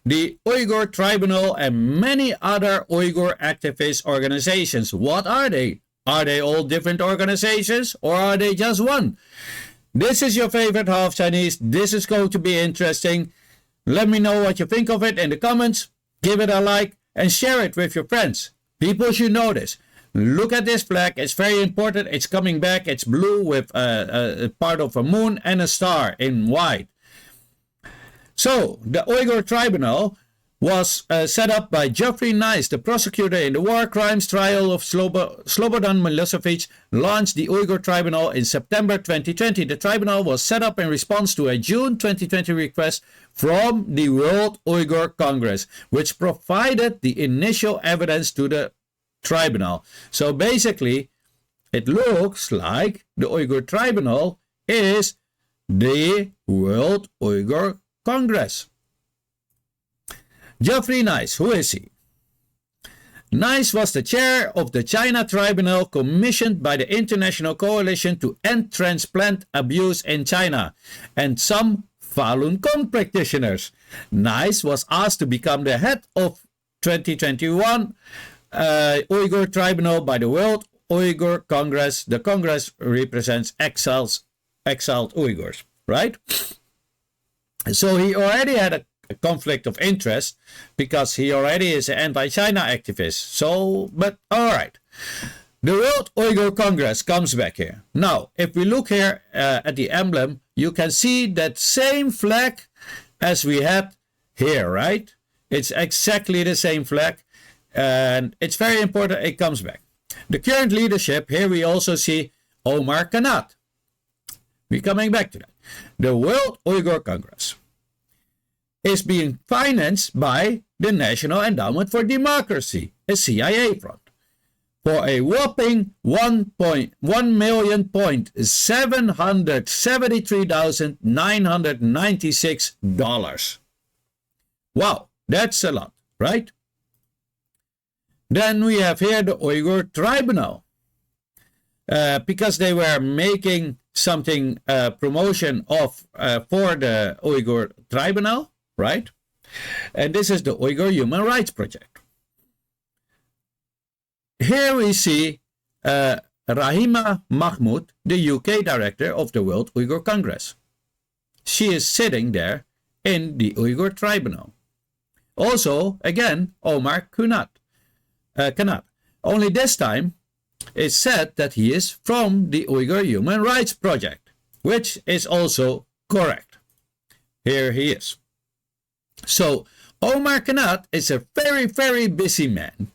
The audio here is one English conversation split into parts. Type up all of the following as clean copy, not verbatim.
the Uyghur Tribunal, and many other Uyghur activist organizations. What are they? Are they all different organizations, or are they just one? This is your favorite half Chinese. This is going to be interesting. Let me know what you think of it in the comments. Give it a like and share it with your friends. People should know this. Look at this flag. It's very important. It's coming back. It's blue with a part of a moon and a star in white. So, the Uyghur Tribunal was set up by Geoffrey Nice, the prosecutor in the war crimes trial of Slobodan Milosevic, launched the Uyghur Tribunal in September 2020. The tribunal was set up in response to a June 2020 request from the World Uyghur Congress, which provided the initial evidence to the tribunal. So basically, it looks like the Uyghur Tribunal is the World Uyghur Congress. Geoffrey Nice, who is he? Nice was the chair of the China Tribunal commissioned by the International Coalition to End Transplant Abuse in China and some Falun Gong practitioners. Nice was asked to become the head of 2021 Uyghur Tribunal by the World Uyghur Congress. The Congress represents exiled Uyghurs, right? So he already had a conflict of interest because he already is an anti-China activist. So, but all right. The World Uyghur Congress comes back here. Now, if we look here at the emblem, you can see that same flag as we had here, right? It's exactly the same flag. And it's very important it comes back. The current leadership, here we also see Omer Kanat. We're coming back to that. The World Uyghur Congress is being financed by the National Endowment for Democracy, a CIA fund, for a whopping $1,773,996. Wow, that's a lot, right? Then we have here the Uyghur Tribunal, because they were making something promotion of for the Uyghur Tribunal, right? And this is the Uyghur Human Rights Project. Here we see Rahima Mahmood, the UK director of the World Uyghur Congress. She is sitting there in the Uyghur Tribunal. Also, again, Omer Kanat. Only this time, it's said that he is from the Uyghur Human Rights Project, which is also correct. Here he is. So, Omer Kanat is a very, very busy man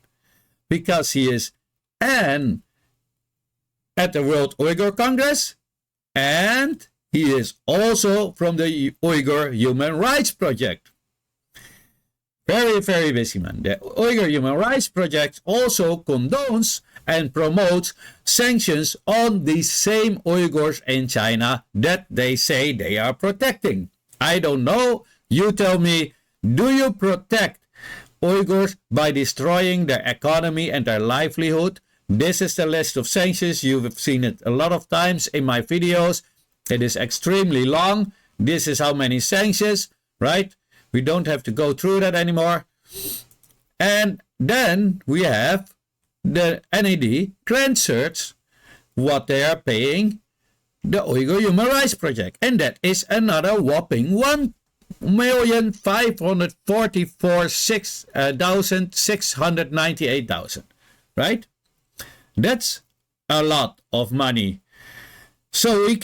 because he is at the World Uyghur Congress, and he is also from the Uyghur Human Rights Project. Very, very busy man. The Uyghur Human Rights Project also condones and promotes sanctions on the same Uyghurs in China that they say they are protecting. I don't know. You tell me, do you protect Uyghurs by destroying their economy and their livelihood? This is the list of sanctions. You've seen it a lot of times in my videos. It is extremely long. This is how many sanctions, right? We don't have to go through that anymore. And then we have the NED grant certs, what they are paying the Uyghur Human Rights Project. And that is another whopping $1,544,698, right? That's a lot of money. So we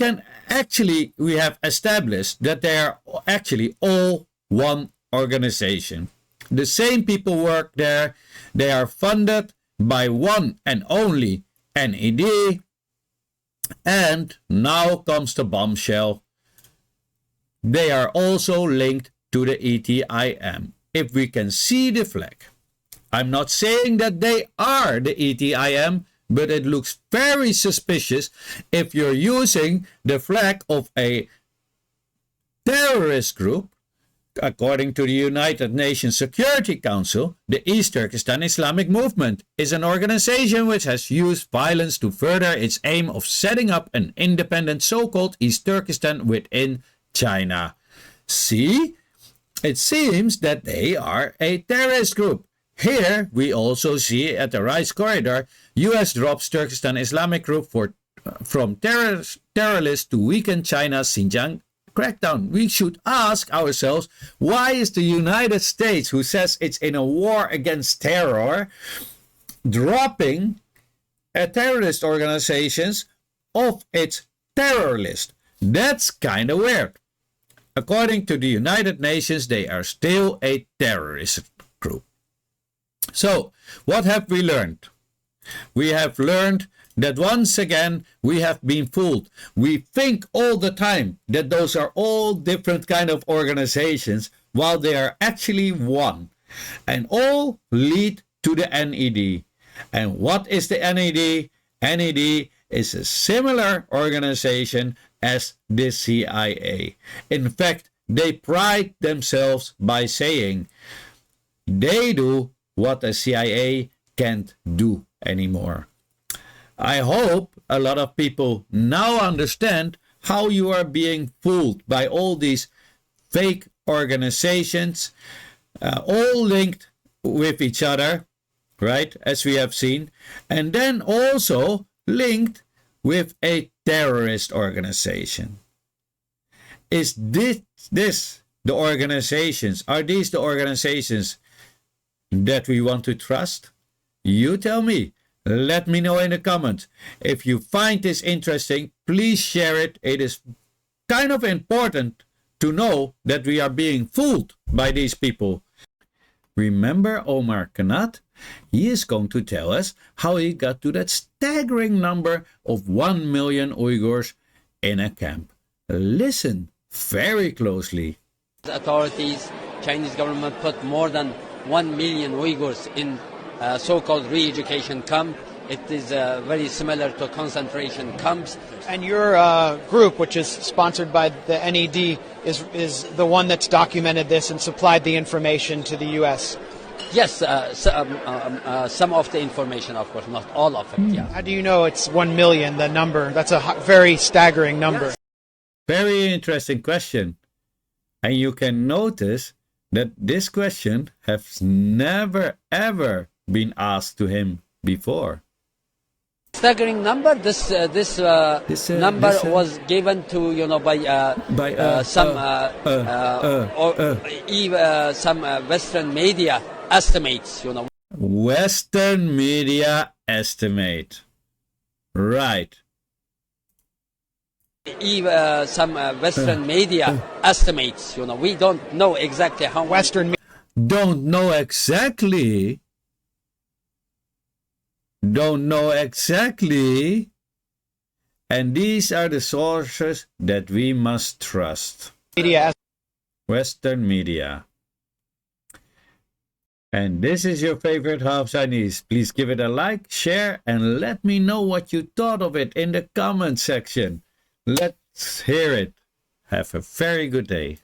have established that they are actually all one organization. The same people work there. They are funded by one and only NED. And now comes the bombshell. They are also linked to the ETIM. If we can see the flag. I'm not saying that they are the ETIM, but it looks very suspicious if you're using the flag of a terrorist group. According to the United Nations Security Council, the East Turkestan Islamic Movement is an organization which has used violence to further its aim of setting up an independent so-called East Turkestan within China. See? it seems that they are a terrorist group. Here, we also see at the Rice Corridor, US drops Turkestan Islamic group from terrorists to weaken China's Xinjiang crackdown. We should ask ourselves, why is the United States, who says it's in a war against terror, dropping terrorist organizations off its terror list? That's kind of weird. According to the United Nations, they are still a terrorist group. So, what have we learned? We have learned that once again we have been fooled. We think all the time that those are all different kind of organizations, while they are actually one, and all lead to the NED. And what is the NED? NED is a similar organization as the CIA. In fact, they pride themselves by saying they do what the CIA can't do anymore. I hope a lot of people now understand how you are being fooled by all these fake organizations, all linked with each other, right, as we have seen, and then also linked with a terrorist organization. Is this the organizations? Are these the organizations that we want to trust? You tell me. Let me know in the comments. If you find this interesting, please share it. It is kind of important to know that we are being fooled by these people. Remember Omer Kanat? He is going to tell us how he got to that staggering number of 1 million Uyghurs in a camp. Listen very closely. The authorities, Chinese government put more than 1 million Uyghurs in so-called re-education camp. It is very similar to concentration camps. And your group, which is sponsored by the NED, is the one that's documented this and supplied the information to the U.S.? Yes, some of the information, of course, not all of it. Yeah. How do you know it's 1 million, the number? That's a very staggering number. Yes. Very interesting question. And you can notice that this question has never ever been asked to him before. Staggering number. This number was given to by some Western media estimates. Western media estimate. Right. Some Western media estimates. We don't know exactly how Western don't know exactly. Don't know exactly. And these are the sources that we must trust. media. Western media. And this is your favorite half Chinese. Please give it a like, share, and let me know what you thought of it in the comment section. Let's hear it. Have a very good day.